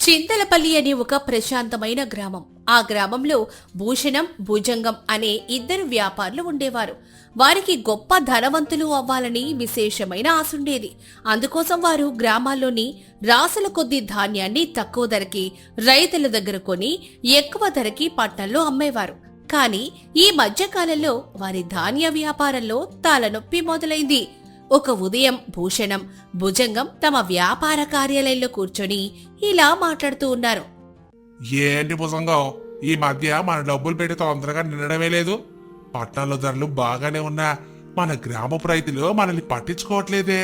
చింతలపల్లి అనే ఒక ప్రశాంతమైన గ్రామం. ఆ గ్రామంలో భూషణం, భుజంగం అనే ఇద్దరు వ్యాపారులు ఉండేవారు. వారికి గొప్ప ధనవంతులు అవ్వాలని విశేషమైన ఆశుండేది. అందుకోసం వారు గ్రామాల్లోని రాసుల కొద్ది ధాన్యాన్ని తక్కువ ధరకి రైతుల దగ్గర కొని ఎక్కువ ధరకి పట్టణంలో అమ్మేవారు. కానీ ఈ మధ్యకాలంలో వారి ధాన్య వ్యాపారంలో తలనొప్పి మొదలైంది. ఒక ఉదయం భూషణం, భుజంగం తమ వ్యాపార కార్యాలయంలో కూర్చొని ఇలా మాట్లాడుతూ ఉన్నారు. ఏంటి భుజంగం, ఈ మధ్య మన డబ్బులు పెట్టి తొందరగా నిండడమే లేదు. పట్టణంలో ధరలు బాగానే ఉన్నా మన గ్రామపు రైతులు మనల్ని పట్టించుకోవట్లేదే.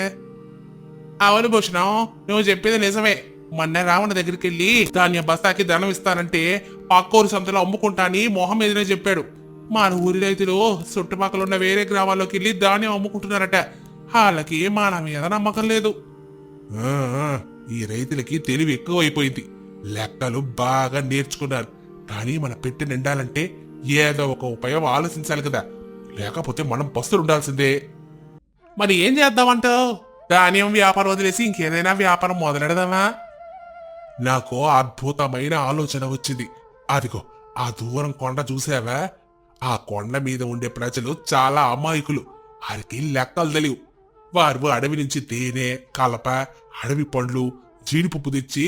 అవును భూషణం, నువ్వు చెప్పేది నిజమే. మొన్న రావణ దగ్గరికి వెళ్ళి ధాన్యం బస్తాకి ధనం ఇస్తానంటే పక్కూరు సంతలో అమ్ముకుంటాని మొహం మీదనే చెప్పాడు. మన ఊరి రైతులు చుట్టుపక్కల ఉన్న వేరే గ్రామాల్లోకి వెళ్ళి ధాన్యం అమ్ముకుంటున్నారట. వాళ్ళకి మన మీద నమ్మకం లేదు. ఈ రైతులకి తెలివి ఎక్కువైపోయింది. లెక్కలు బాగా నేర్చుకున్నారు. కానీ మన పెట్టి నిండాలంటే ఏదో ఒక ఉపాయం ఆలోచించాలి కదా, లేకపోతే మనం పస్తులు ఉండాల్సిందే. మరి ఏం చేద్దామంటావు? ధాన్యం వ్యాపారం వదిలేసి ఇంకేదైనా వ్యాపారం మొదలెడదామా? నాకు అద్భుతమైన ఆలోచన వచ్చింది. అదిగో ఆ దూరం కొండ చూసావా? ఆ కొండ మీద ఉండే ప్రజలు చాలా అమాయకులు. వారికి లెక్కలు తెలియవు. వారు అడవి నుంచి తేనె, కలప, అడవి పండ్లు, జీడిపప్పు తెచ్చి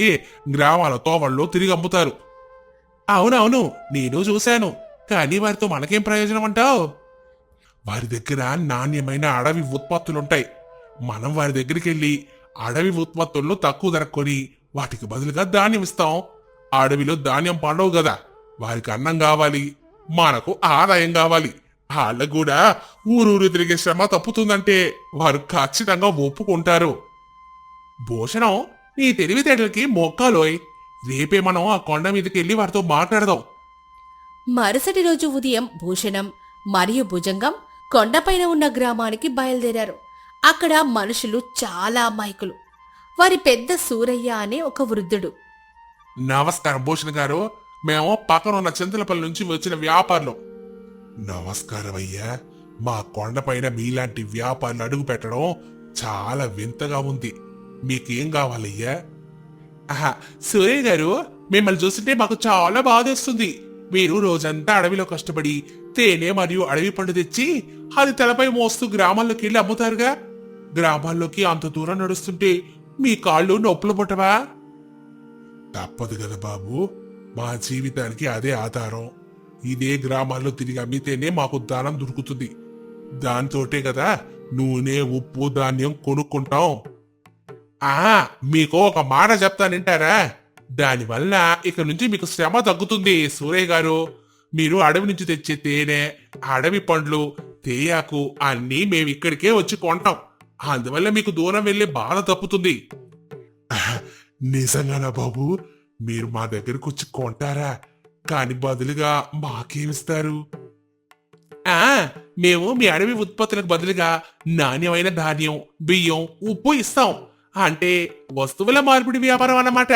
గ్రామాల తోవల్లో తిరిగి అమ్ముతారు. అవునవును, నేను చూశాను. కానీ వారితో మనకేం ప్రయోజనం అంటావు? వారి దగ్గర నాణ్యమైన అడవి ఉత్పత్తులుంటాయి. మనం వారి దగ్గరికి వెళ్ళి అడవి ఉత్పత్తులను తక్కువ ధర కొని వాటికి బదులుగా ధాన్యం ఇస్తాం. అడవిలో ధాన్యం పండవు కదా, వారికి అన్నం కావాలి, మనకు ఆదాయం కావాలి. వాళ్ళకు కూడా ఊరూరు తిరిగే శ్రమ తప్పుతుందంటే వారు ఖచ్చితంగా ఒప్పుకుంటారు. భూషణం, నీ తెలివితేటలకి మొక్కాలోయ్. రేపే మనం ఆ కొండ మీదకి వెళ్ళి వారితో మాట్లాడదాం. మరుసటి రోజు ఉదయం భూషణం మరియు భుజంగం కొండపైన ఉన్న గ్రామానికి బయలుదేరారు. అక్కడ మనుషులు చాలా అమాయకులు. వారి పెద్ద సూరయ్య అనే ఒక వృద్ధుడు. నమస్కారం భూషణ్ గారు, మేము పక్కనున్న చింతలపల్లి నుంచి వచ్చిన వ్యాపారులు. నమస్కారం అయ్యా. మా కొండపైన మీలాంటి వ్యాపారులు అడుగు పెట్టడం చాలా వింతగా ఉంది. మీకేం కావాలయ్యా? సూరయ్య గారు, మిమ్మల్ని చూస్తుంటే మాకు చాలా బాధేస్తుంది. మీరు రోజంతా అడవిలో కష్టపడి తేనె మరియు అడవి పండు తెచ్చి అది తలపై మోస్తూ గ్రామాల్లోకి వెళ్ళి అమ్ముతారుగా. గ్రామాల్లోకి అంత దూరం నడుస్తుంటే మీ కాళ్ళు నొప్పులు పుట్టవా? తప్పదు కదా బాబు, మా జీవితానికి అదే ఆధారం. ఇదే గ్రామాల్లో తిరిగి అమ్మితేనే మాకు దానం దొరుకుతుంది. దాంతోటే కదా నూనె, ఉప్పు, ధాన్యం కొనుక్కుంటాం. మీకు ఒక మాట చెప్తానంటారా? దానివల్ల ఇక నుంచి మీకు శ్రమ తగ్గుతుంది సూరయ్య గారు. మీరు అడవి నుంచి తెచ్చే తేనె, అడవి పండ్లు, తేయాకు అన్నీ మేము ఇక్కడికే వచ్చి కొంటాం. అందువల్ల మీకు దూరం వెళ్లే బాధ తప్పుతుంది. నిజంగానా బాబు? మీరు మా దగ్గరకు వచ్చి కొంటారా? కాని బదులుగా మాకేమిస్తారు? మేము మీ అడవి ఉత్పత్తులకు బదులుగా నాణ్యమైన ధాన్యం, బియ్యం, ఉప్పు ఇస్తాం. అంటే వస్తువుల మార్పిడి వ్యాపారం అన్నమాట.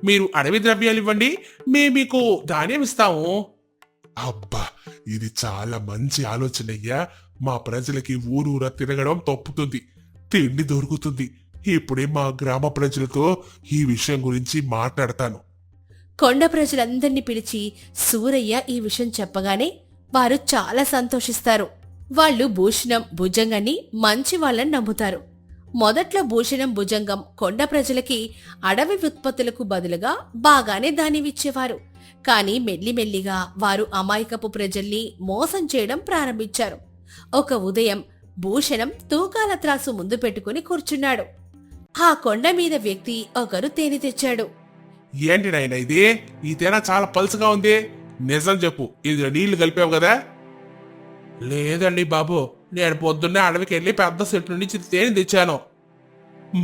మీరు అడవి ద్రవ్యాలు ఇవ్వండి, మేము మీకు ధాన్యం ఇస్తాము. అబ్బా, ఇది చాలా మంచి ఆలోచనయ్యా. మా ప్రజలకి ఊరూరా తిరగడం తప్పుతుంది, తిండి దొరుకుతుంది. ఇప్పుడే మా గ్రామ ప్రజలతో ఈ విషయం గురించి మాట్లాడతాను. కొండ ప్రజలందర్నీ పిలిచి సూరయ్య ఈ విషయం చెప్పగానే వారు చాలా సంతోషిస్తారు. వాళ్ళు భూషణం, భుజంగాన్ని మంచి వాళ్ళని నమ్ముతారు. మొదట్లో భూషణం, భుజంగం కొండ ప్రజలకి అడవి ఉత్పత్తులకు బదులుగా బాగానే ధాన్యమిచ్చేవారు. కాని మెల్లిమెల్లిగా వారు అమాయకపు ప్రజల్ని మోసం చేయడం ప్రారంభించారు. ఒక ఉదయం భూషణం తూకాల త్రాసు ముందు పెట్టుకుని కూర్చున్నాడు. ఆ కొండ మీద వ్యక్తి ఒకరు తేనె తెచ్చాడు. ఏంటి నాయన ఇది? ఈ తేనె చాలా పల్చగా ఉంది. నిజం చెప్పు, ఇది నీళ్లు కలిపావు కదా? లేదండి బాబు, నేను పొద్దున్నే అడవికి వెళ్ళి పెద్ద చెట్టు నుంచి తేనె తెచ్చాను.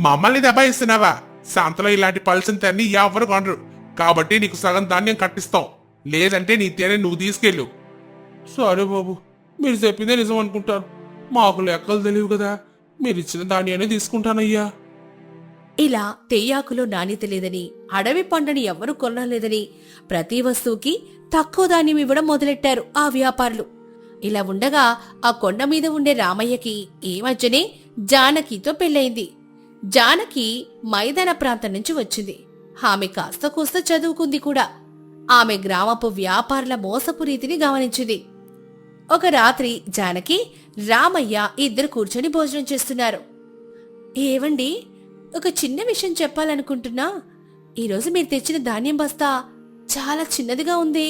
మమ్మల్ని దబాయిస్తున్నావా? సంతలో ఇలాంటి పల్చని తేనె ఎవరు కొనరు. కాబట్టి నీకు సగం ధాన్యం కట్టిస్తాం. లేదంటే నీ తేనె నువ్వు తీసుకెళ్ళు. సరే బాబు, మీరు చెప్పిందే నిజం అనుకుంటాను. మాకు లెక్కలు తెలియవు కదా, మీరు ఇచ్చిన ధాన్యాన్ని తీసుకుంటానయ్యా. ఇలా తేయాకులో నాణ్యత లేదని, అడవి పండుని ఎవరూ కొనలేదని ప్రతి వస్తువుకి తక్కువ ధాన్యం ఇవ్వడం మొదలెట్టారు ఆ వ్యాపారులు. ఇలా ఉండగా ఆ కొండ మీద ఉండే రామయ్యకి ఈ మధ్యనే జానకితో పెళ్ళయింది. జానకి మైదాన ప్రాంతం నుంచి వచ్చింది. ఆమె కాస్త కూస్త చదువుకుంది కూడా. ఆమె గ్రామపు వ్యాపారుల మోసపు రీతిని గమనించింది. ఒక రాత్రి జానకి, రామయ్య ఇద్దరు కూర్చొని భోజనం చేస్తున్నారు. ఏవండి, ఒక చిన్న విషయం చెప్పాలనుకుంటున్నా. ఈరోజు మీరు తెచ్చిన ధాన్యం బస్తా చాలా చిన్నదిగా ఉంది.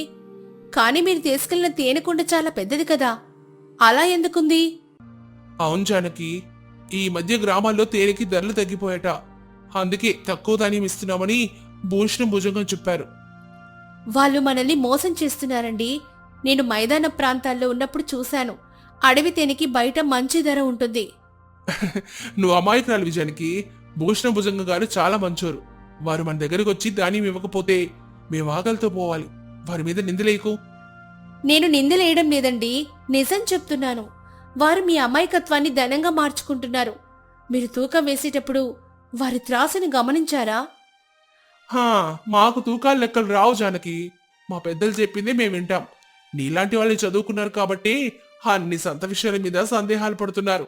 కాని మీరు తీసుకెళ్లిన తేనెకుండ చాలా పెద్దది కదా, అలా ఎందుకుంది? అవును జానకి, ఈ మధ్య గ్రామాల్లో తేనెకి ధరలు తగ్గిపోయాట. అందుకే తక్కువ ధాన్యం ఇస్తున్నామని భూషణం భుజంగం చెప్పారు. వాళ్ళు మనల్ని మోసం చేస్తున్నారండి. నేను మైదాన ప్రాంతాల్లో ఉన్నప్పుడు చూశాను. అడవి తేనెకి బయట మంచి ధర ఉంటుంది. నువ్వు అమాయకురాలు విజయానికి. భూషణ భుజంగం గారు చాలా మంచోరు. వారు మన దగ్గరకు వచ్చి ధాన్యం ఇవ్వకపోతే మేము ఆకలితో పోవాలి. వారి మీద నిందలేకు. నేను నిందలేయడం లేదండి, నిజం చెప్తున్నాను. వారు మీ అమాయకత్వాన్ని ధనంగా మార్చుకుంటున్నారు. మీరు తూకం వేసేటప్పుడు వారి త్రాసుని గమనించారా? మాకు తూకాలు లెక్కలు రావు జానకి. మా పెద్దలు చెప్పిందే మేము వింటాం. నీలాంటి వాళ్ళు చదువుకున్నారు కాబట్టి అన్ని సంత విషయాల మీద సందేహాలు పడుతున్నారు.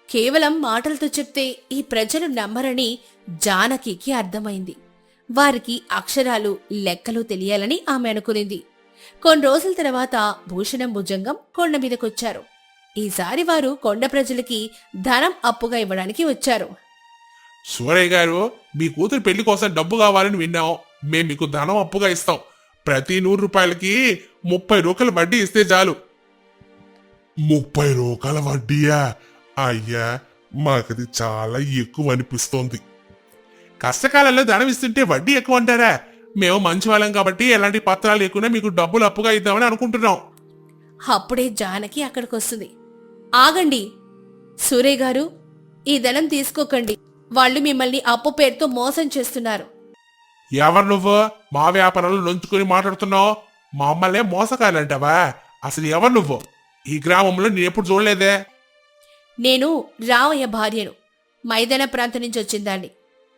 కేవలం మాటలతో చెప్తే ఈ ప్రజలు నమ్మరని జానకికి అర్థమైంది. వారికి అక్షరాలు లెక్కలు తెలియాలని ఆమె అనుకునింది. కొన్ని రోజుల తర్వాత భూషణం భుజంగం కొండ మీదకొచ్చారు. ఈసారి వారు కొండ ప్రజలకి ధనం అప్పుగా ఇవ్వడానికి వచ్చారు. సూరయ్య గారు, మీ కూతురు పెళ్లి కోసం డబ్బు కావాలని విన్నాం. మేం మీకు ధనం అప్పుగా ఇస్తాం. ప్రతి 100 రూపాయలకి 30 రూపాయల వడ్డీ ఇస్తే చాలు. 30 రూపాయల వడ్డీయా? అయ్యా, మాకది చాలా ఎక్కువ అనిపిస్తోంది. కష్టకాలంలో ధనం ఇస్తుంటే వడ్డీ ఎక్కువ అంటారా? మేము మంచి వాళ్ళం కాబట్టి ఎలాంటి పత్రాలు లేకుండా మీకు డబ్బులు అప్పుగా ఇద్దామని అనుకుంటున్నాం. అప్పుడే జానకి అక్కడికొస్తుంది. ఆగండి సూరయ్య గారు, ఈ ధనం తీసుకోకండి. వాళ్ళు మిమ్మల్ని అప్పు పేరుతో మోసం చేస్తున్నారు. ఎవరు నువ్వు? మా వ్యాపారంలో నుంచుకుని మాట్లాడుతున్నావు? మమ్మల్నే మోసకాలంటావా? అసలు ఎవరు నువ్వు? ఈ గ్రామంలో నేను ఎప్పుడు చూడలేదే. నేను రావయ్య భార్యను, మైదాన ప్రాంతం నుంచి వచ్చిందాన్ని.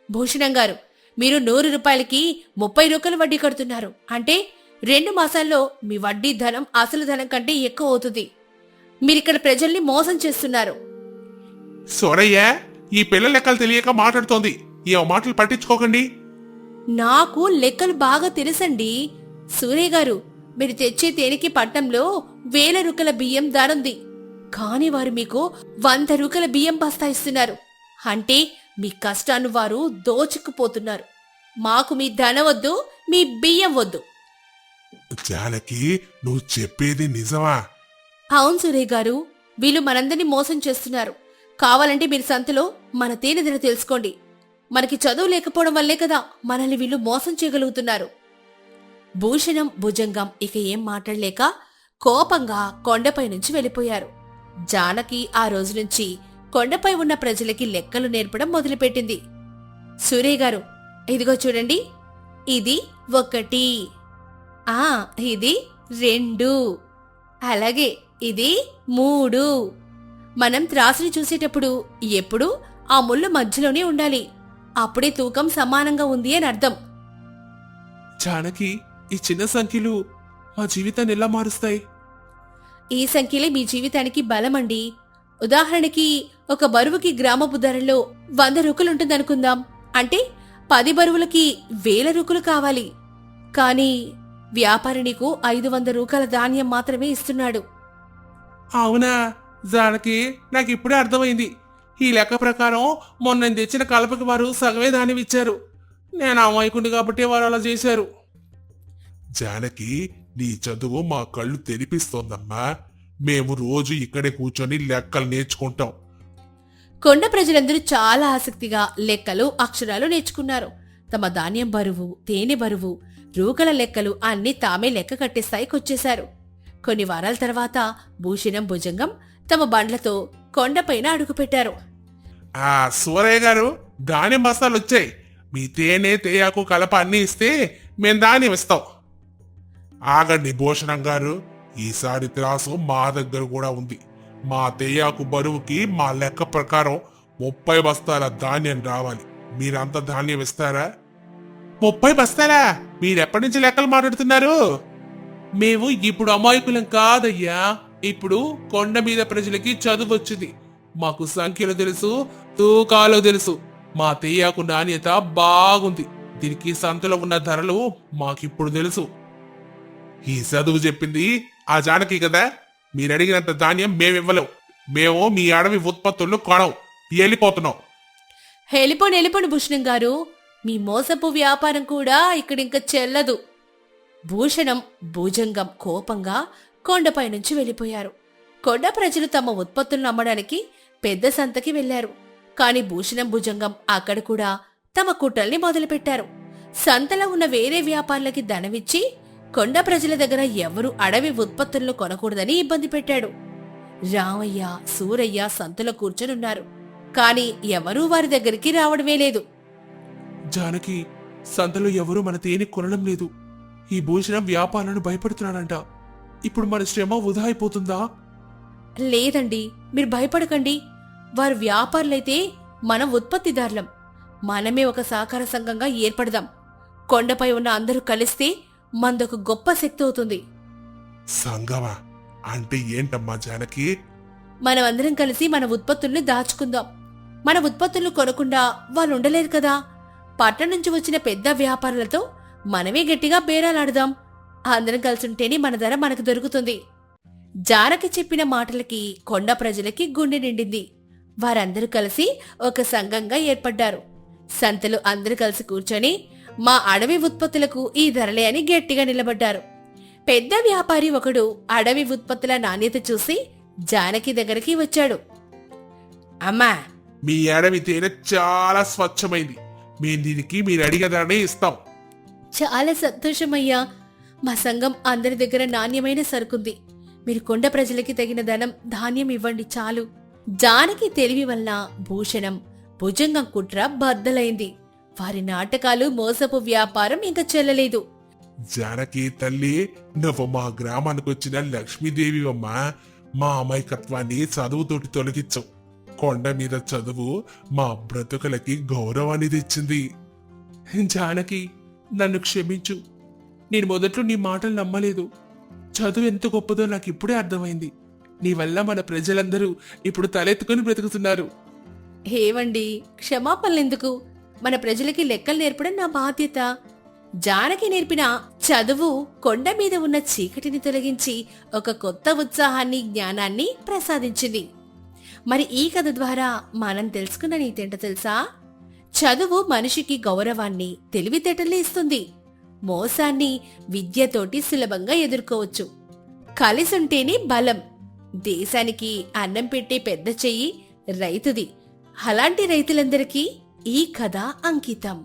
భూషణం గారు, మీరు 100 రూపాయలకి 30 రూపాయలు వడ్డీ కడుతున్నారు. అంటే 2 మాసాల్లో మీ వడ్డీ ధనం అసలు ధనం కంటే ఎక్కువ అవుతుంది. మీరిక్కడ ప్రజల్ని మోసం చేస్తున్నారు. సూరయ్య, ఈ పిల్ల లెక్కలు తెలియక మాట్లాడుతోంది. ఈ మాటలు పట్టించుకోకండి. నాకు లెక్కలు బాగా తెలుసండి. సూరయ్య గారు, మీరు తెచ్చే తేనెకి పట్నంలో 1000 రూపాయల బియ్యం ధరుంది. కాని వారు మీకు 100 రూపాయల బియ్యం బస్తా ఇస్తున్నారు. అంటే మీ కష్టాన్ని వారు దోచుకుపోతున్నారు. మాకు మీ ధనం వద్దు, మీ బియ్యం వద్దు. జానకి, నువ్వు చెప్పేది నిజమా? అవును సూరయ్య గారు, వీళ్ళు మనందరినీ మోసం చేస్తున్నారు. కావాలంటే మీరు సంతలో మన తేనె ధర తెలుసుకోండి. మనకి చదువు లేకపోవడం వల్లే కదా మనల్ని వీళ్ళు మోసం చేయగలుగుతున్నారు. భూషణం భుజంగం ఇక ఏం మాట్లాడలేక కోపంగా కొండపై నుంచి వెళ్ళిపోయారు. జానకి ఆ రోజు నుంచి కొండపై ఉన్న ప్రజలకి లెక్కలు నేర్పడం మొదలుపెట్టింది. సూరయ్య గారు, ఇదిగో చూడండి. ఇది 1, ఇది 2, అలాగే ఇది 3. మనం త్రాసుని చూసేటప్పుడు ఎప్పుడూ ఆ ముళ్ళు మధ్యలోనే ఉండాలి. అప్పుడే తూకం సమానంగా ఉంది అని అర్థం. జానకి, ఈ చిన్న సంఖ్యలు మా జీవితాన్ని ఎలా మారుస్తాయి? ఈ సంఖ్యలే మీ జీవితానికి బలమండి. ఉదాహరణకి ఒక బరువుకి గ్రామపు ధరలో 100 రూపాయలుంటుందనుకుందాం. అంటే 10 బరువులకి 1000 రూపాయలు కావాలి. కానీ వ్యాపారి నీకు 500 రూపాయల ధాన్యం మాత్రమే ఇస్తున్నాడు. అవునా జానకి, నాకు ఇప్పుడే అర్థమైంది. ఈ లెక్క ప్రకారం మొన్న నేను తెచ్చిన కలపకి వారు సగమే ధాన్యం ఇచ్చారు. నేను అమాయకుడి కాబట్టి వారు అలా చేశారు. జానకి, నీ చదువు మా కళ్ళు తెరిపిస్తోందమ్మా. మేము రోజు ఇక్కడే కూర్చొని లెక్కలు నేర్చుకుంటాం. కొండ ప్రజలందరూ చాలా ఆసక్తిగా లెక్కలు, అక్షరాలు నేర్చుకున్నారు. తమ ధాన్యం బరువు, తేనె బరువు, రూకల లెక్కలు అన్ని తామే లెక్క కట్టే స్థాయికొచ్చేశారు. కొన్ని వారాల తర్వాత భూషణం భుజంగం తమ బండ్లతో కొండపైన అడుగుపెట్టారు. సూరయ్య గారు, ధాన్యం బస్తాలు వచ్చాయి. మీ తేనె, తేయాకు, కలప అన్ని ఇస్తే మేం ధాన్యం ఇస్తాం. ఆగండి భూషణం గారు, ఈసారి త్రాసు మా దగ్గర కూడా ఉంది. మా తేయాకు బరువుకి మా లెక్క ప్రకారం 30 బస్తాల ధాన్యం రావాలి. మీరంత ధాన్యం ఇస్తారా? 30 బస్తాలా? మీరెప్పటి నుంచి లెక్కలు మాట్లాడుతున్నారు? మేము ఇప్పుడు అమాయకులం కాదయ్యా. ఇప్పుడు కొండ మీద ప్రజలకి చదువు వచ్చింది. మాకు సంఖ్యలు తెలుసు, తూకాలు తెలుసు. మా తెయ్యాకు నాణ్యత బాగుంది. దీనికి సంతలో ఉన్న ధరలు మాకిప్పుడు తెలుసు. ఈ చదువు చెప్పింది ఆ జానకి కదా. మీరు అడిగినంత ధాన్యం మేమివ్వలేం. మేము మీ అడవి ఉత్పత్తులను కొనం. వెళ్ళిపోతున్నాం. వెళ్ళిపోండి భూషణం గారు, మీ మోసపు వ్యాపారం కూడా ఇక్కడింక చెల్లదు. భూషణం భుజంగం కోపంగా కొండపై నుంచి వెళ్ళిపోయారు. కొండ ప్రజలు తమ ఉత్పత్తులను అమ్మడానికి పెద్ద సంతకి వెళ్లారు. కాని భూషణం భుజంగం అక్కడ కూడా తమ కుట్రల్ని మొదలుపెట్టారు. సంతలో ఉన్న వేరే వ్యాపారులకి ధనమిచ్చి కొండ ప్రజల దగ్గర ఎవరూ అడవి ఉత్పత్తులను కొనకూడదని ఇబ్బంది పెట్టాడు. రామయ్య, సూరయ్య సంతలో కూర్చొనున్నారు. కాని ఎవరూ వారి దగ్గరికి రావడమే లేదు. జానకి, సంతలో ఎవరూ మన తేనె కొనడం లేదు. ఈ భూషణం వ్యాపారాలను భయపడుతున్నాడంట. ఇప్పుడు మన శ్రమ వృధా అయిపోతుందా? లేదండి, మీరు భయపడకండి. వారు వ్యాపారులైతే మనం ఉత్పత్తిదారులం. మనమే ఒక సహకార సంఘంగా ఏర్పడదాం. కొండపై ఉన్న అందరూ కలిస్తే మందొక గొప్ప శక్తి అవుతుంది. సంగమా అంటే ఏంటమ్మా జానకి? మనమందరం కలిసి మన ఉత్పత్తుల్ని దాచుకుందాం. మన ఉత్పత్తులను కొనకుండా వాళ్ళు ఉండలేరు కదా. పట్టణం నుంచి వచ్చిన పెద్ద వ్యాపారులతో మనమే గట్టిగా బేరాలాడదాం. అందరం కలిసుంటేనే మన ధర మనకు దొరుకుతుంది. జానకి చెప్పిన మాటలకి కొండ ప్రజలకి గుండె నిండింది. వారందరూ కలిసి ఒక సంఘంగా ఏర్పడ్డారు. సంతలో అందరూ కలిసి కూర్చొని మా అడవి ఉత్పత్తులకు ఈ ధరలే అని గట్టిగా నిలబడ్డారు. పెద్ద వ్యాపారి ఒకడు అడవి ఉత్పత్తుల నాణ్యత చూసి జానకి దగ్గరికి వచ్చాడు. అమ్మా, మీ అడవి తేనె చాలా స్వచ్ఛమైంది. మేము దీనికి మీరు అడిగేదానే ఇస్తాం. చాలా సంతోషమయ్యా. మా సంఘం అందరి దగ్గర నాణ్యమైన సరుకుంది. మీరు కొండ ప్రజలకి తగిన ధనం, ధాన్యం ఇవ్వండి చాలు. జానకి తెలివి వలన భూషణం భుజంగం కుట్ర బద్దలైంది. వారి నాటకాలు, మోసపు వ్యాపారం ఇంకా చెల్లలేదు. జానకి తల్లి, నువ్వు మా గ్రామానికి వచ్చిన లక్ష్మీదేవి అమ్మా. మా అమాయకత్వాన్ని చదువుతోటి తొలగించవు. కొండ మీద చదువు మా బ్రతుకులకి గౌరవాన్ని తెచ్చింది. జానకి, నన్ను క్షమించు. నేను మొదట్లో నీ మాటలు నమ్మలేదు. చదువు ఎంత గొప్పదో నాకు ఇప్పుడే అర్థమైంది. నీ వల్ల మన ప్రజలందరూ ఇప్పుడు తలెత్తుకుని బ్రతుకుతున్నారు. ఏవండి, క్షమాపణలెందుకు? మన ప్రజలకి లెక్కలు నేర్పడం నా బాధ్యత. జానకి నేర్పిన చదువు కొండ మీద ఉన్న చీకటిని తొలగించి ఒక కొత్త ఉత్సాహాన్ని, జ్ఞానాన్ని ప్రసాదించింది. మరి ఈ కథ ద్వారా మనం తెలుసుకున్న నీతేంటో తెలుసా? చదువు మనిషికి గౌరవాన్ని, తెలివితేటల్ని ఇస్తుంది. మోసాన్ని విద్యతోటి సులభంగా ఎదుర్కోవచ్చు. కలిసుంటేనే బలం. దేశానికి అన్నం పెట్టే పెద్ద చెయ్యి రైతుది. అలాంటి రైతులందరికీ ఈ కథ అంకితం.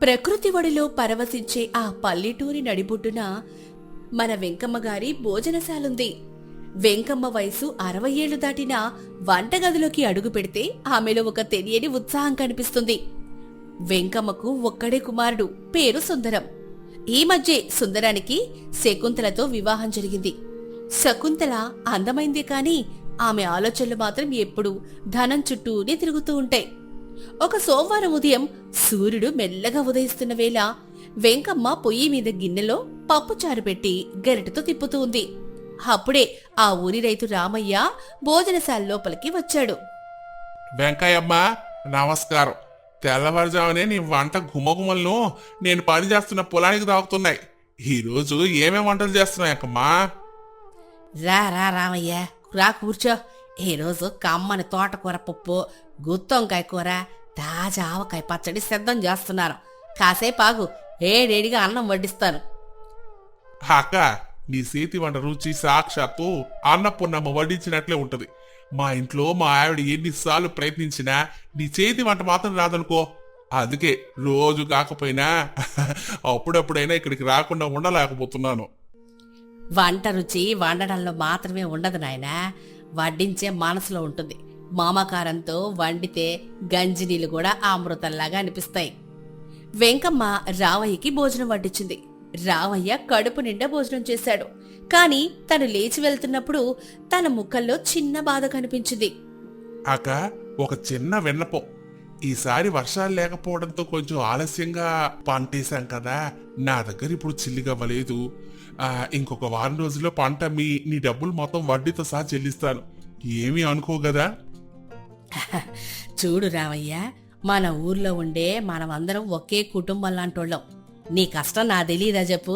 ప్రకృతి ఒడిలో పరవశించే ఆ పల్లెటూరి నడిబొడ్డున మన వెంకమ్మ గారి భోజనశాలుంది. వెంకమ్మ వయసు 60 ఏళ్లు దాటినా వంటగదిలోకి అడుగు పెడితే ఆమెలో ఒక తెలియని ఉత్సాహం కనిపిస్తుంది. వెంకమ్మకు ఒక్కడే కుమారుడు, పేరు సుందరం. ఈ మధ్య సుందరానికి శకుంతలతో వివాహం జరిగింది. శకుంతల అందమైందే కాని ఆమె ఆలోచనలు మాత్రం ఎప్పుడూ ధనం చుట్టూనే తిరుగుతూ ఉంటాయి. ఒక సోమవారం ఉదయం సూర్యుడు మెల్లగా ఉదయిస్తున్న వేళ వెంకమ్మ పొయ్యి మీద గిన్నెలో పప్పుచారు పెట్టి గరిటతో తిప్పుతూ ఉంది. అప్పుడే ఆ ఊరి రైతు రామయ్య భోజనశాల లోపలికి వచ్చాడు. వెంకయ్యమ్మ, నమస్కారం. తెల్లవారుజామునే నీ వంట గుమగుమలను నేను పని చేస్తున్న పొలానికి తాగుతున్నాయి. ఈరోజు ఏమేం వంటలు చేస్తున్నాయమ్మా? రా రా రామయ్య, రా కూర్చో. ఈరోజు కమ్మని తోటకూర పప్పు, గుత్తొంకాయ కూర, తాజా ఆవకాయ పచ్చడి సిద్ధం చేస్తున్నారు. కాసేపు ఆగు, ఏడేడిగా అన్నం వడ్డిస్తాను. అక్క, నీ చేతి వంట రుచి సాక్షాత్తు అన్నపూర్ణమ్మ వడ్డించినట్లే ఉంటది. మా ఇంట్లో మా ఆవిడ ఎన్నిసార్లు ప్రయత్నించినా నీ చేతి వంట మాత్రం రాదనుకో. అందుకే రోజు కాకపోయినా అప్పుడప్పుడైనా ఇక్కడికి రాకుండా ఉండలేకపోతున్నాను. వంట రుచి వండడంలో మాత్రమే ఉండదు నాయనా, వడ్డించే మనసులో ఉంటుంది. మామకారంతో వండితే గంజినీళ్ళు కూడా అమృతంలాగా అనిపిస్తాయి. వెంకమ్మ రావయ్యకి భోజనం వడ్డించింది. రావయ్య కడుపు నిండా భోజనం చేశాడు. కాని తను లేచి వెళ్తున్నప్పుడు తన ముఖంలో చిన్న బాధ కనిపించింది. అక్క, ఒక చిన్న విన్నపం. ఈసారి వర్షాలు లేకపోవడంతో కొంచెం ఆలస్యంగా పంటేశాం కదా. నా దగ్గర ఇప్పుడు చిల్లిగవ్వలేదు. ఇంకొక వారం రోజుల్లో పంట నీ డబ్బులు మొత్తం వడ్డీతో సహా చెల్లిస్తాను. ఏమీ అనుకోగదా? చూడు రావయ్య, మన ఊర్లో ఉండే మనమందరం ఒకే కుటుంబం లాంటోళ్ళం. నీ కష్టం నా తెలీదా చెప్పు?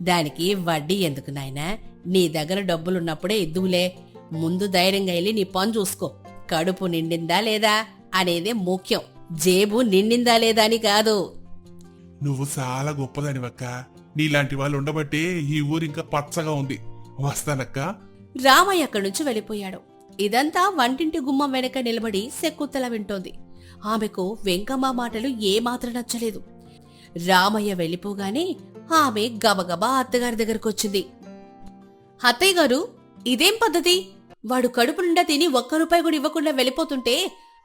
దానికి వడ్డీ ఎందుకు నాయనా? నీ దగ్గర డబ్బులున్నప్పుడే ఇద్దువులే. ముందు ధైర్యంగా వెళ్ళి నీ పని చూసుకో. కడుపు నిండిందా లేదా అనేదే ముఖ్యం, జేబు నిండిందా లేదా అని కాదు. నువ్వు చాలా గొప్పదానివక్క. నీలాంటి వాళ్ళు ఉండబట్టే ఈ ఊరు ఇంకా పచ్చగా ఉంది. వస్తానక్క. రామయ్య అక్కడి నుంచి వెళ్ళిపోయాడు. ఇదంతా వంటింటి గుమ్మం వెనక నిలబడి శకుంతల వింటోంది. ఆమెకు వెంకమ్మ మాటలు ఏమాత్రం నచ్చలేదు. రామయ్య వెళ్ళిపోగానే ఆమె గబగబా అత్తగారి దగ్గరకొచ్చింది. అత్తయ్య గారు, ఇదేం పద్ధతి? వాడు కడుపు నిండా తిని ఒక్క రూపాయి కూడా ఇవ్వకుండా వెళ్ళిపోతుంటే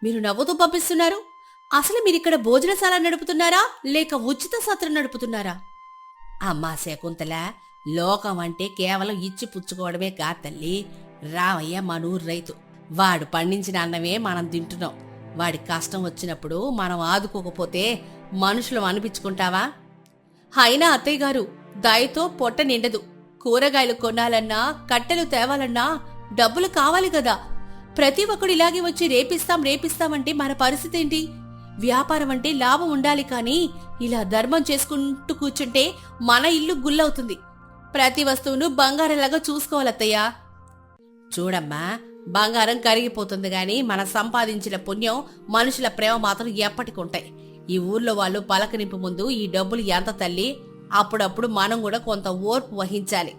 మీరు నవ్వుతూ పంపిస్తున్నారు. అసలు మీరిక్కడ భోజనశాల నడుపుతున్నారా లేక ఉచిత సత్రం నడుపుతున్నారా? అమ్మా శకుంతల, లోకం అంటే కేవలం ఇచ్చి పుచ్చుకోవడమే కాదు తల్లి. రామయ్య మనూరు రైతు. వాడు పండించిన అన్నమే మనం తింటున్నాం. వాడి కష్టం వచ్చినప్పుడు మనం ఆదుకోకపోతే మనుషులు అనిపించుకుంటావా? అయినా అత్తయ్య గారు, దయతో పొట్ట నిండదు. కూరగాయలు కొనాలన్నా కట్టెలు తేవాలన్నా డబ్బులు కావాలి కదా. ప్రతి ఒక్కడు ఇలాగే వచ్చి రేపిస్తామంటే మన పరిస్థితి ఏంటి? వ్యాపారం అంటే లాభం ఉండాలి, కానీ ఇలా ధర్మం చేసుకుంటూ కూర్చుంటే మన ఇల్లు గుల్లవుతుంది. ప్రతి వస్తువును బంగారంలాగా చూసుకోవాలత్తయ్యా. చూడమ్మా, బంగారం కరిగిపోతుంది గాని మన సంపాదించిన పుణ్యం, మనుషుల ప్రేమ మాత్రం ఎప్పటికుంటాయి. ఈ ఊర్లో వాళ్ళు పలకనింపు ముందు ఈ డబ్బులు ఎంత తల్లి? అప్పుడప్పుడు మనం కూడా కొంత ఓర్పు వహించాలి.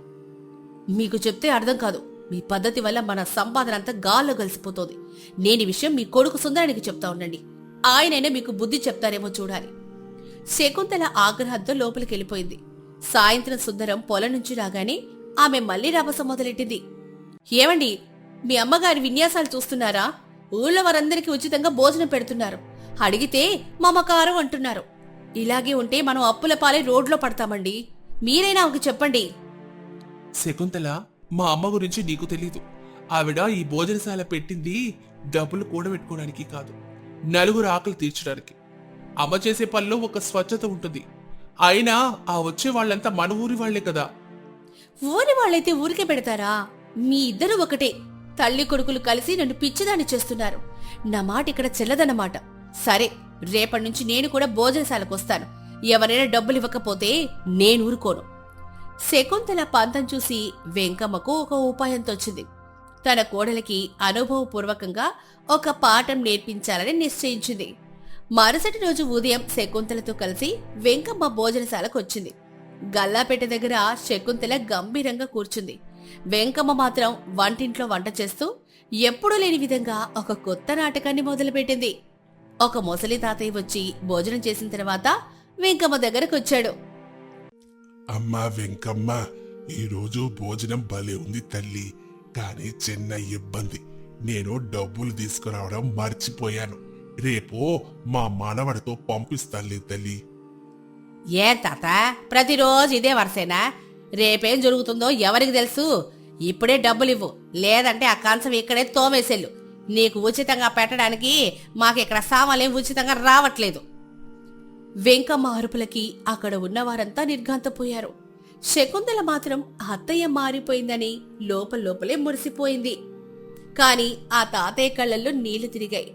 మీకు చెప్తే అర్థం కాదు. మీ పద్ధతి వల్ల మన సంపాదన అంతా గాల్లో కలిసిపోతుంది. నేను ఈ విషయం మీ కొడుకు సుందరానికి చెప్తా ఉండండి. ఆయనైనా మీకు బుద్ధి చెప్తారేమో చూడాలి. శకుంతల ఆగ్రహంతో లోపలికెళ్ళిపోయింది. సాయంత్రం సుందరం పొలం నుంచి రాగానే ఆమె మళ్లీ రభస మొదలెట్టింది. ఏమండి, మీ అమ్మగారి విన్యాసాలు చూస్తున్నారా? ఊళ్ళో వారందరికీ ఉచితంగా భోజనం పెడుతున్నారు. అడిగితే మమకారం అంటున్నారు. ఇలాగే ఉంటే మనం అప్పుల పాలై రోడ్లో పడతామండి. మీరైనా ఆమెకు చెప్పండి. శకుంతల, మా అమ్మ గురించి నీకు తెలీదు. ఆవిడ ఈ భోజనశాల పెట్టింది డబ్బులు కూడబెట్టుకోవడానికి కాదు, నలుగురు ఆకలి తీర్చడానికి. అమ్మ చేసే పనిలో ఒక స్వచ్ఛత ఉంటుంది. అయినా ఆ వచ్చే వాళ్ళంతా మన ఊరి వాళ్లే కదా. ఊరి వాళ్ళైతే ఊరికే పెడతారా? మీ ఇద్దరు ఒకటే. తల్లి కొడుకులు కలిసి నన్ను పిచ్చిదాన్ని చేస్తున్నారు. నా మాట ఇక్కడ చెల్లదన్నమాట. సరే, రేపటి నుంచి నేను కూడా భోజనశాలకు వస్తాను. ఎవరైనా డబ్బులు ఇవ్వకపోతే నేను ఊరుకోను. శకుంతల పంతం చూసి వెంకమ్మకు ఒక ఉపాయం తోచింది. తన కోడలికి అనుభవపూర్వకంగా ఒక పాఠం నేర్పించాలని నిశ్చయించింది. మరుసటి రోజు ఉదయం శకుంతలతో కలిసి వెంకమ్మ భోజనశాలకు వచ్చింది. గల్లాపేట దగ్గర శకుంతల గంభీరంగా కూర్చుంది. వెంకమ్మ మాత్రం వంటింట్లో వంట చేస్తూ ఎప్పుడూ లేని విధంగా ఒక కొత్త నాటకాన్ని మొదలుపెట్టింది. ఒక ముసలి తాతయ్య వచ్చి భోజనం చేసిన తర్వాత వెంకమ్మ దగ్గరకొచ్చాడు. అమ్మా వెంకమ్మ, ఈరోజు భోజనం భలే ఉంది తల్లి. కానీ చిన్న ఇబ్బంది. నేను డబ్బులు తీసుకురావడం మర్చిపోయాను. రేపు మా మనవడితో పంపిస్తానులే తల్లి. ఏ తాత, ప్రతిరోజు ఇదే వరసేనా? రేపేం జరుగుతుందో ఎవరికి తెలుసు? ఇప్పుడే డబ్బులివ్వు, లేదంటే ఆ కంచం ఇక్కడే తోమేసెళ్ళు. నీకు ఉచితంగా పెట్టడానికి మాకిక్కడ సామాన్లేం ఉచితంగా రావట్లేదు. వెంకమ్మ అరుపులకి అక్కడ ఉన్నవారంతా నిర్ఘాంతపోయారు. శకుంతల మాత్రం అత్తయ్య మారిపోయిందని లోపలే మురిసిపోయింది. కాని ఆ తాతయ్య కళ్ళల్లో నీళ్లు తిరిగాయి.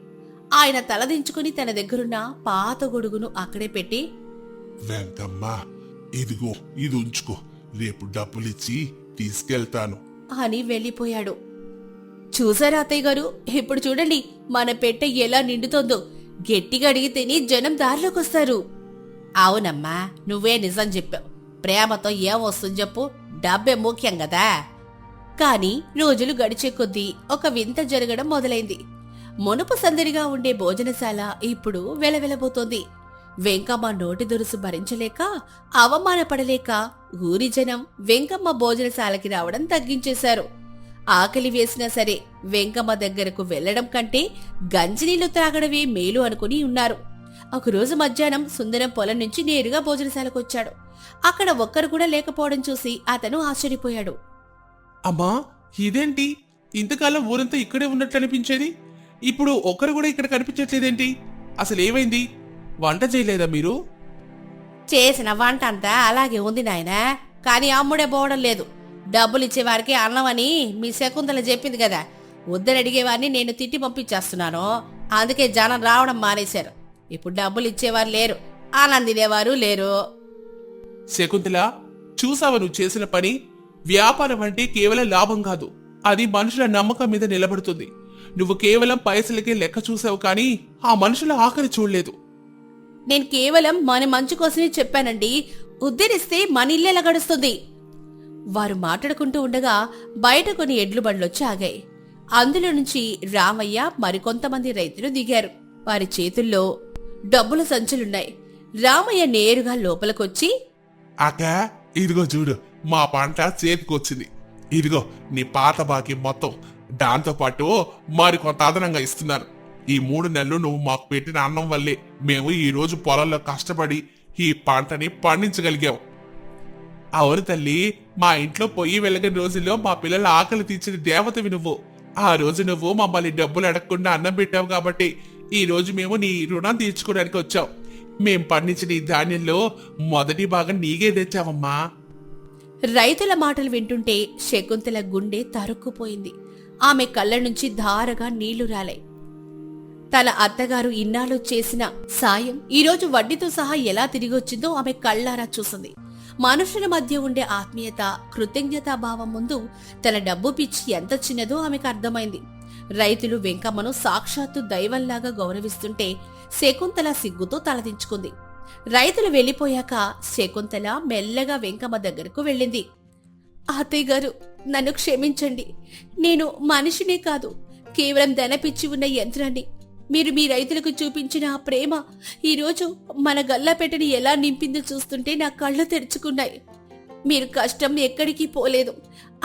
ఆయన తలదించుకుని తన దగ్గరున్న పాత గొడుగును అక్కడే పెట్టి, వెంకమ్మ, ఇదిగో ఇది ఉంచుకో. రేపు డబ్బులిచ్చి తీసుకెళ్తాను అని వెళ్ళిపోయాడు. చూసారా అత్తయ్య గారు, ఇప్పుడు చూడండి మన పెట్టె ఎలా నిండుతోందో. గట్టిగా అడిగితేనే జనం దారిలోకొస్తారు. అవునమ్మా, నువ్వే నిజం చెప్పావు. ప్రేమతో ఏం వస్తుంది చెప్పు? డబ్బే ముఖ్యం కదా. కాని రోజులు గడిచే కొద్దీ ఒక వింత జరగడం మొదలైంది. మునుపు సందడిగా ఉండే భోజనశాల ఇప్పుడు వెలవెలబోతోంది. వెంకమ్మ నోటి దురుసు భరించలేక, అవమానపడలేక ఊరి జనం వెంకమ్మ భోజనశాలకి రావడం తగ్గించేశారు. ఆకలి వేసినా సరే వెంకమ్మ దగ్గరకు వెళ్లడం కంటే గంజినీళ్లు త్రాగడమే మేలు అనుకుని ఉన్నారు. ఒకరోజు మధ్యాహ్నం సుందరం పొలం నుంచి నేరుగా భోజనశాలకొచ్చాడు. అక్కడ ఒక్కరు కూడా లేకపోవడం చూసి అతను ఆశ్చర్యపోయాడు. అమ్మా, ఇదేంటి? ఇంతకాలం ఊరంతా ఇక్కడే ఉన్నట్లు అనిపించేది. ఇప్పుడు ఒక్కరు కూడా ఇక్కడ కనిపించట్లేదేంటి? అసలు ఏమైంది? వంట చేయలేదా మీరు? చేసిన వంట అంతా అలాగే ఉంది నాయనా, కాని అమ్ముడే పోవడం లేదు. డబ్బులిచ్చేవారికి అన్నమని మీ శకుంతల చెప్పింది కదా. వద్దని అడిగేవారిని నేను తిట్టి పంపించేస్తున్నాను. అందుకే జనం రావడం మానేశారు. ఇప్పుడు డబ్బులు ఇచ్చేవారు లేరు, ఆనందినేవారు లేరు. శకుంతల, చూసావా నువ్వు చేసిన పని? వ్యాపారం అంటే కేవలం లాభం కాదు, అది మనుషుల నమ్మకం మీద నిలబడుతుంది. నువ్వు కేవలం పైసలకే లెక్క చూసావు, కానీ ఆ మనుషుల ఆకలి చూడలేదు. నేను కేవలం మన మంచు కోసమే చెప్పానండి. ఉద్ధరిస్తే మన ఇల్లెలా గడుస్తుంది? వారు మాట్లాడుకుంటూ ఉండగా బయట కొన్ని ఎడ్లు బండ్లొచ్చి ఆగాయి. అందులో నుంచి రామయ్య మరికొంతమంది రైతులు దిగారు. వారి చేతుల్లో డబ్బుల సంచులున్నాయి. రామయ్య నేరుగా లోపలికొచ్చి, అక్క, ఇదిగో చూడు, మా పంట చేతికొచ్చింది. ఇదిగో నీ పాత బాకీ మొత్తం, దాంతో పాటు మరి కొంత అదనంగా ఇస్తున్నాను. ఈ 3 నెలలు నువ్వు మాకు పెట్టిన అన్నం వల్లే మేము ఈ రోజు పొలంలో కష్టపడి ఈ పంటని పండించగలిగాం. అవును తల్లి, మా ఇంట్లో పొయ్యి వెలగని రోజుల్లో మా పిల్లల ఆకలి తీర్చిన దేవతవి నువ్వు. ఆ రోజు నువ్వు మమ్మల్ని డబ్బులు అడగకుండా అన్నం పెట్టావు కాబట్టి ఈ రోజు మేము నీ రుణం తీర్చుకోవడానికి వచ్చాం. మేం పండించిన ఈ ధాన్యంలో మొదటి భాగం నీకే తెచ్చావమ్మా. రైతుల మాటలు వింటుంటే శకుంతల గుండె తరుక్కుపోయింది. ఆమె కళ్ళ నుంచి ధారగా నీళ్లు రాలాయి. తన అత్తగారు ఇన్నాళ్ళు చేసిన సాయం ఈరోజు వడ్డీతో సహా ఎలా తిరిగొచ్చిందో ఆమె కళ్ళారా చూసింది. మనుషుల మధ్య ఉండే ఆత్మీయత, కృతజ్ఞతాభావం ముందు తన డబ్బు పిచ్చి ఎంత చిన్నదో ఆమెకు అర్థమైంది. రైతులు వెంకమ్మను సాక్షాత్తు దైవంలాగా గౌరవిస్తుంటే శకుంతల సిగ్గుతో తలదించుకుంది. రైతులు వెళ్లిపోయాక శకుంతల మెల్లగా వెంకమ్మ దగ్గరకు వెళ్ళింది. అత్తయ్య గారు, నన్ను క్షమించండి. నేను మనిషినే కాదు, కేవలం ధనపిచ్చి ఉన్న యంత్రాన్ని. మీరు మీ రైతులకు చూపించిన ఆ ప్రేమ ఈరోజు మన గల్లాపెట్టని ఎలా నింపిందో చూస్తుంటే నా కళ్ళు తెరుచుకున్నాయి. మీరు కష్టం ఎక్కడికి పోలేదు,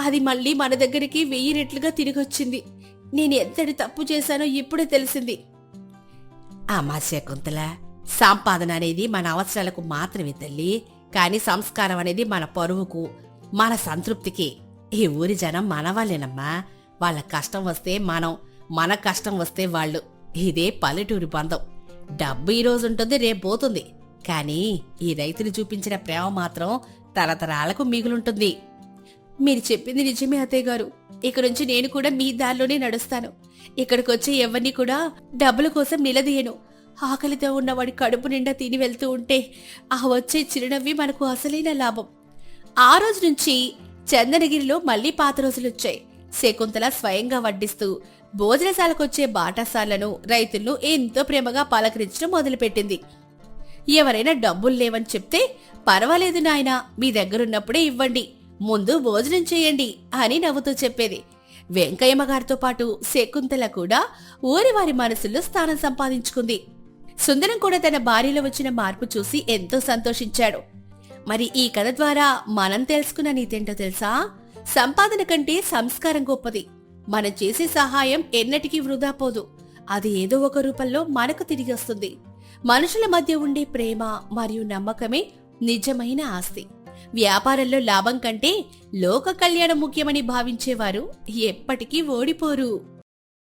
అది మళ్ళీ మన దగ్గరికి 1000 రెట్లుగా తిరిగొచ్చింది. నేను ఎంతటి తప్పు చేశానో ఇప్పుడే తెలిసింది. అమ్మా శకుంతల, సంపాదన అనేది మన అవసరాలకు మాత్రమే తల్లి, కాని సంస్కారం అనేది మన పరువుకు, మన సంతృప్తికి. ఈ ఊరి జనం మనవాళ్ళేనమ్మా. వాళ్ళ కష్టం వస్తే మనం, మన కష్టం వస్తే వాళ్ళు. ఇదే పల్లెటూరి బంధం. డబ్బు ఈ రోజు ఉంటుంది, రేపు పోతుంది, కానీ ఈ రైతులు చూపించిన ప్రేమ మాత్రం తరతరాలకు మిగులుంటుంది. మీరు చెప్పింది నిజమే అత్తయ్య గారు. ఇక నుంచి నేను కూడా మీ దారిలోనే నడుస్తాను. ఇక్కడికొచ్చే ఎవరిని కూడా డబ్బుల కోసం నిలదీయను. ఆకలితో ఉన్నవాడి కడుపు నిండా తిని వెళ్తూ ఉంటే ఆ వచ్చే చిరునవ్వి మనకు అసలైన లాభం. ఆ రోజు నుంచి చందనగిరిలో మళ్లీ పాత రోజులొచ్చాయి. శకుంతల స్వయంగా వడ్డిస్తూ భోజనశాలకొచ్చే బాటసార్లను, రైతులను ఎంతో ప్రేమగా పలకరించడం మొదలుపెట్టింది. ఎవరైనా డబ్బులు లేవని చెప్తే, పర్వాలేదు నాయనా, మీ దగ్గరున్నప్పుడే ఇవ్వండి, ముందు భోజనం చేయండి అని నవ్వుతూ చెప్పేది. వెంకయ్యమ్మ గారితో పాటు శకుంతల కూడా ఊరి వారి మనసుల్లో స్థానం సంపాదించుకుంది. సుందరం కూడా తన భార్యలో వచ్చిన మార్పు చూసి ఎంతో సంతోషించాడు. మరి ఈ కథ ద్వారా మనం తెలుసుకున్న నీతేంటో తెలుసా? సంపాదన కంటే సంస్కారం గొప్పది. మనం చేసే సహాయం ఎన్నటికీ వృధా పోదు. అది ఏదో ఒక రూపంలో మనకు తిరిగి వస్తుంది. మనుషుల మధ్య ఉండే ప్రేమ మరియు నమ్మకమే నిజమైన ఆస్తి. వ్యాపారంలో లాభం కంటే లోక కళ్యాణం ముఖ్యమని భావించేవారు ఎప్పటికీ ఓడిపోరు.